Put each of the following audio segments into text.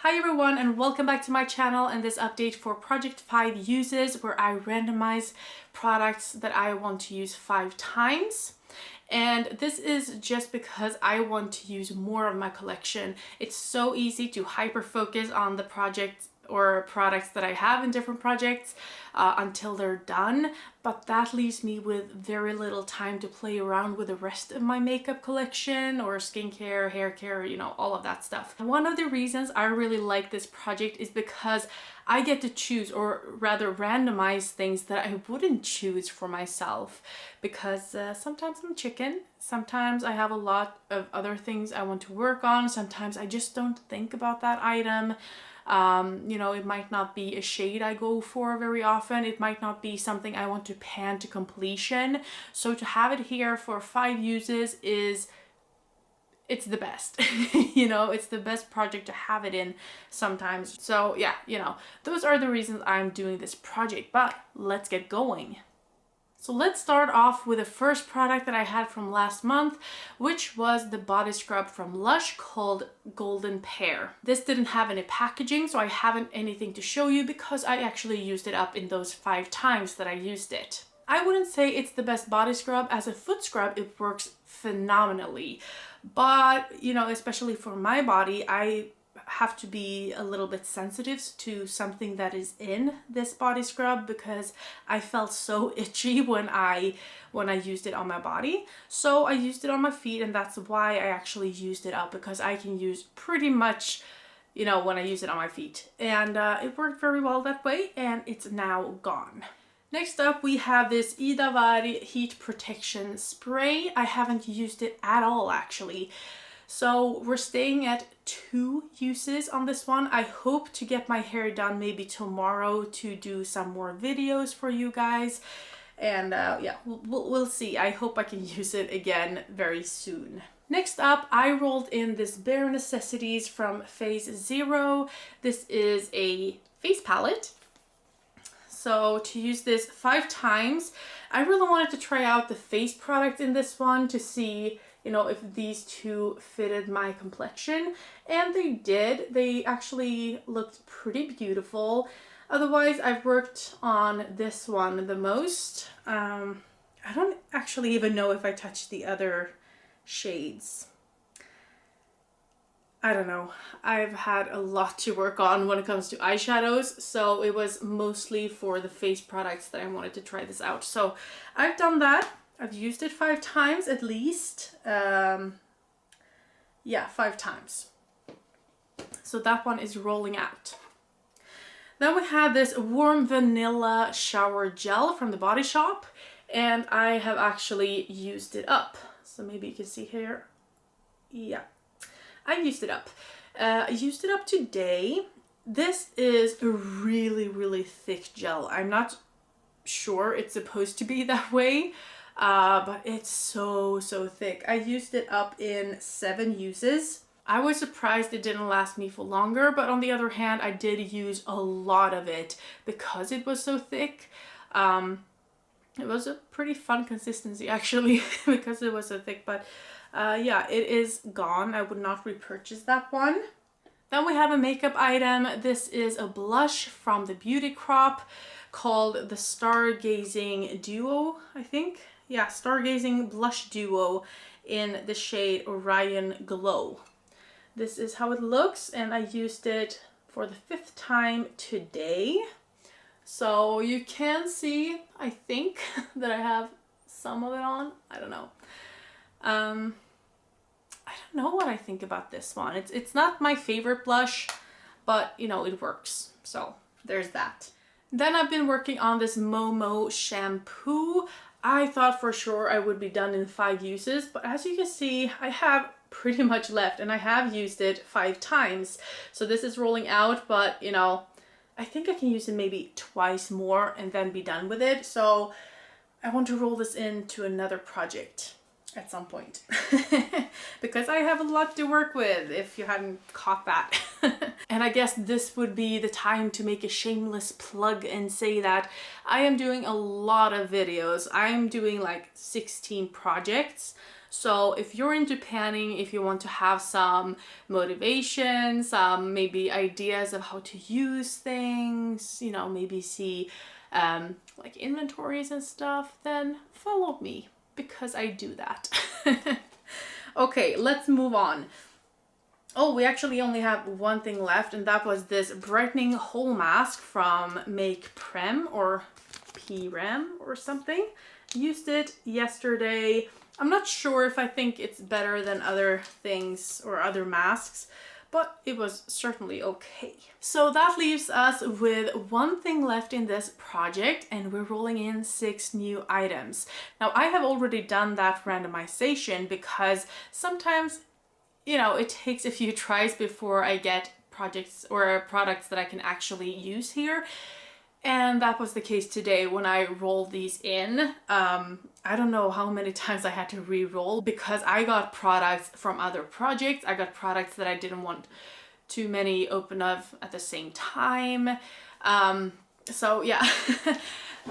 Hi everyone and welcome back to my channel and this update for Project 5 uses where I randomize products that I want to use 5 times. And this is just because I want to use more of my collection. It's so easy to hyper focus on the project or products that I have in different projects until they're done, but that leaves me with very little time to play around with the rest of my makeup collection or skincare, hair care, you know, all of that stuff. One of the reasons I really like this project is because I get to choose, or rather randomize, things that I wouldn't choose for myself, because sometimes I'm chicken, sometimes I have a lot of other things I want to work on, sometimes I just don't think about that item. You know, it might not be a shade I go for very often. It might not be something I want to pan to completion. So to have it here for 5 uses it's the best. You know, it's the best project to have it in sometimes. So yeah, you know, those are the reasons I'm doing this project, but let's get going. So let's start off with the first product that I had from last month, which was the body scrub from Lush called Golden Pear. This didn't have any packaging, so I haven't anything to show you because I actually used it up in those 5 times that I used it. I wouldn't say it's the best body scrub. As a foot scrub, it works phenomenally. But, you know, especially for my body, I have to be a little bit sensitive to something that is in this body scrub because I felt so itchy when I used it on my body. So I used it on my feet, and that's why I actually used it up, because I can use pretty much, you know, when I use it on my feet. And it worked very well that way, and it's now gone. Next up, we have this Idavari Heat Protection Spray. I haven't used it at all, actually. So we're staying at 2 uses on this one. I hope to get my hair done maybe tomorrow to do some more videos for you guys. And yeah, we'll see. I hope I can use it again very soon. Next up, I rolled in this Bare Necessities from Phase Zero. This is a face palette. So to use this 5 times, I really wanted to try out the face product in this one to see, you know, if these two fitted my complexion, and they did. They actually looked pretty beautiful. Otherwise, I've worked on this one the most. I don't actually even know if I touched the other shades. I don't know. I've had a lot to work on when it comes to eyeshadows, so it was mostly for the face products that I wanted to try this out. So I've done that. I've used it 5 times at least. Yeah, 5 times. So that one is rolling out. Then we have this Warm Vanilla Shower Gel from the Body Shop, and I have actually used it up. So maybe you can see here. Yeah. I used it up. I used it up today. This is a really, really thick gel. I'm not sure it's supposed to be that way, but it's so thick. I used it up in 7 uses. I was surprised it didn't last me for longer, but on the other hand, I did use a lot of it because it was so thick. It was a pretty fun consistency actually because it was so thick, but yeah, it is gone. I would not repurchase that one. Then we have a makeup item. This is a blush from the Beauty Crop called the Stargazing Duo, I think. Yeah, Stargazing Blush Duo in the shade Orion Glow. This is how it looks, and I used it for the 5th time today. So you can see, I think, that I have some of it on. I don't know. I don't know what I think about this one. It's not my favorite blush, but you know, it works. So there's that. Then I've been working on this Momo shampoo. I thought for sure I would be done in 5 uses, but as you can see, I have pretty much left, and I have used it 5 times. So this is rolling out, but you know, I think I can use it maybe twice more and then be done with it. So I want to roll this into another project at some point because I have a lot to work with, if you hadn't caught that. And I guess this would be the time to make a shameless plug and say that I am doing a lot of videos. I'm doing like 16 projects. So if you're into panning, if you want to have some motivation, some maybe ideas of how to use things, you know, maybe see like inventories and stuff, then follow me because I do that. Okay, let's move on. Oh, we actually only have one thing left, and that was this brightening whole mask from Make Prem or PREM or something. Used it yesterday. I'm not sure if I think it's better than other things or other masks, but it was certainly okay. So that leaves us with one thing left in this project, and we're rolling in 6 new items. Now I have already done that randomization because sometimes, you know, it takes a few tries before I get projects or products that I can actually use here. And that was the case today when I rolled these in. I don't know how many times I had to re-roll because I got products from other projects. I got products that I didn't want too many open of at the same time. So yeah,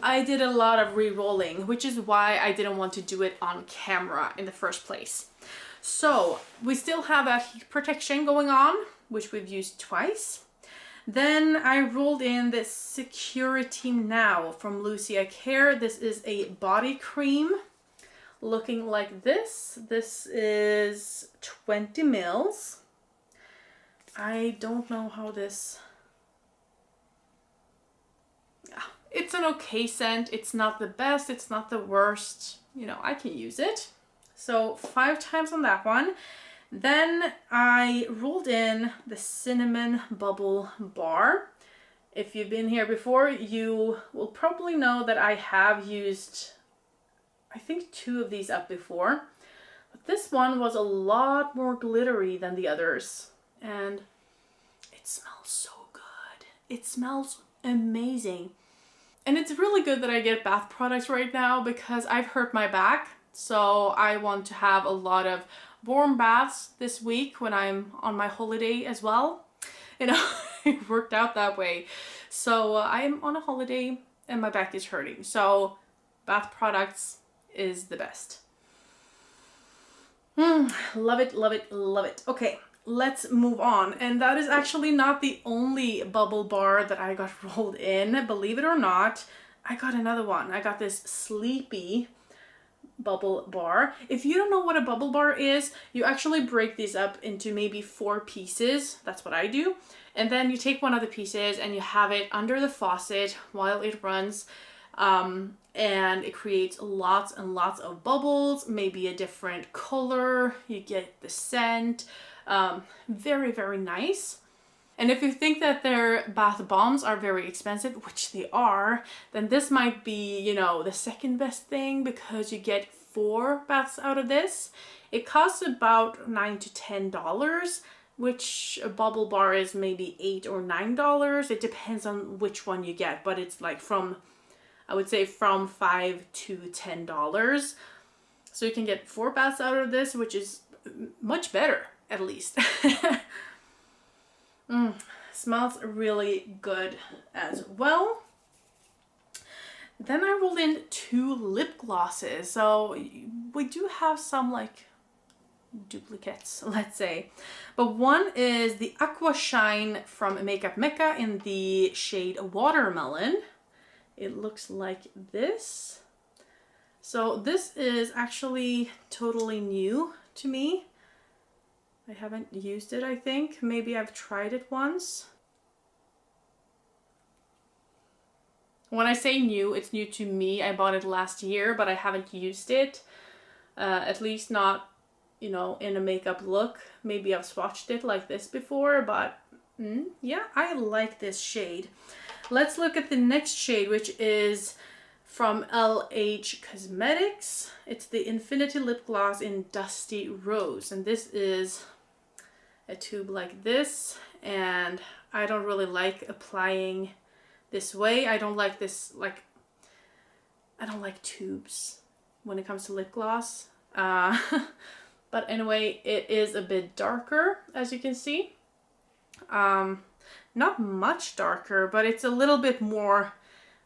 I did a lot of re-rolling, which is why I didn't want to do it on camera in the first place. So we still have a heat protection going on, which we've used twice. Then I rolled in this Security Now from Lucia Care. This is a body cream looking like this. This is 20 mils. I don't know how this... Yeah, it's an okay scent. It's not the best. It's not the worst. You know, I can use it. So 5 times on that one. Then I rolled in the Cinnamon Bubble Bar. If you've been here before, you will probably know that I have used, I think, 2 of these up before. But this one was a lot more glittery than the others. And it smells so good. It smells amazing. And it's really good that I get bath products right now because I've hurt my back. So I want to have a lot of warm baths this week when I'm on my holiday as well. You know, it worked out that way. So I'm on a holiday and my back is hurting. So bath products is the best. Love it, love it, love it. Okay, let's move on. And that is actually not the only bubble bar that I got rolled in. Believe it or not, I got another one. I got this Sleepy bubble bar. If you don't know what a bubble bar is, you actually break these up into maybe 4 pieces. That's what I do. And then you take one of the pieces and you have it under the faucet while it runs. And it creates lots and lots of bubbles, maybe a different color. You get the scent. Very, very nice. And if you think that their bath bombs are very expensive, which they are, then this might be, you know, the second best thing because you get 4 baths out of this. It costs about $9 to $10, which a bubble bar is maybe $8 or $9. It depends on which one you get, but it's like from, I would say from $5 to $10. So you can get 4 baths out of this, which is much better, at least. Smells really good as well. Then I rolled in 2 lip glosses. So we do have some like duplicates, let's say. But one is the Aqua Shine from Makeup Mecca in the shade Watermelon. It looks like this. So this is actually totally new to me. I haven't used it, I think. Maybe I've tried it once. When I say new, it's new to me. I bought it last year, but I haven't used it. At least not, you know, in a makeup look. Maybe I've swatched it like this before, but yeah, I like this shade. Let's look at the next shade, which is from LH Cosmetics. It's the Infinity Lip Gloss in Dusty Rose. And this is a tube like this. And I don't really like applying this way. I don't like this, like, I don't like tubes when it comes to lip gloss. But anyway, it is a bit darker, as you can see. Not much darker, but it's a little bit more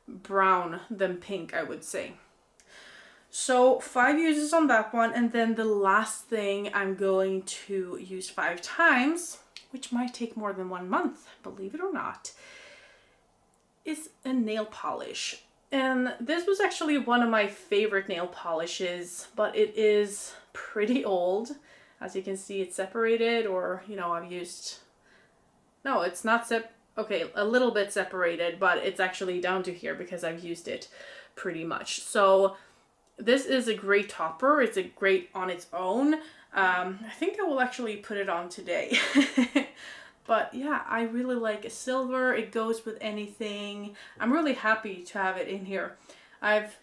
brown than pink, I would say. So 5 uses on that one, and then the last thing I'm going to use 5 times, which might take more than 1 month, believe it or not, is a nail polish. And this was actually one of my favorite nail polishes, but it is pretty old. As you can see, it's separated, or, you know, I've used, no, it's not okay, a little bit separated, but it's actually down to here because I've used it pretty much. So this is a great topper. It's a great on its own. I think I will actually put it on today. But yeah, I really like a silver. It goes with anything. I'm really happy to have it in here. I've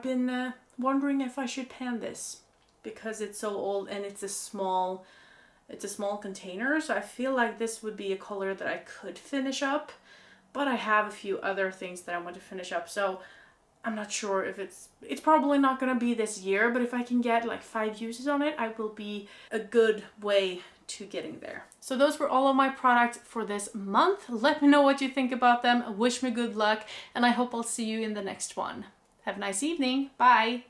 been wondering if I should pan this because it's so old and it's a small container. So I feel like this would be a color that I could finish up, but I have a few other things that I want to finish up. So I'm not sure if it's probably not gonna be this year, but if I can get like 5 uses on it, I will be a good way to getting there. So those were all of my products for this month. Let me know what you think about them. Wish me good luck, and I hope I'll see you in the next one. Have a nice evening. Bye.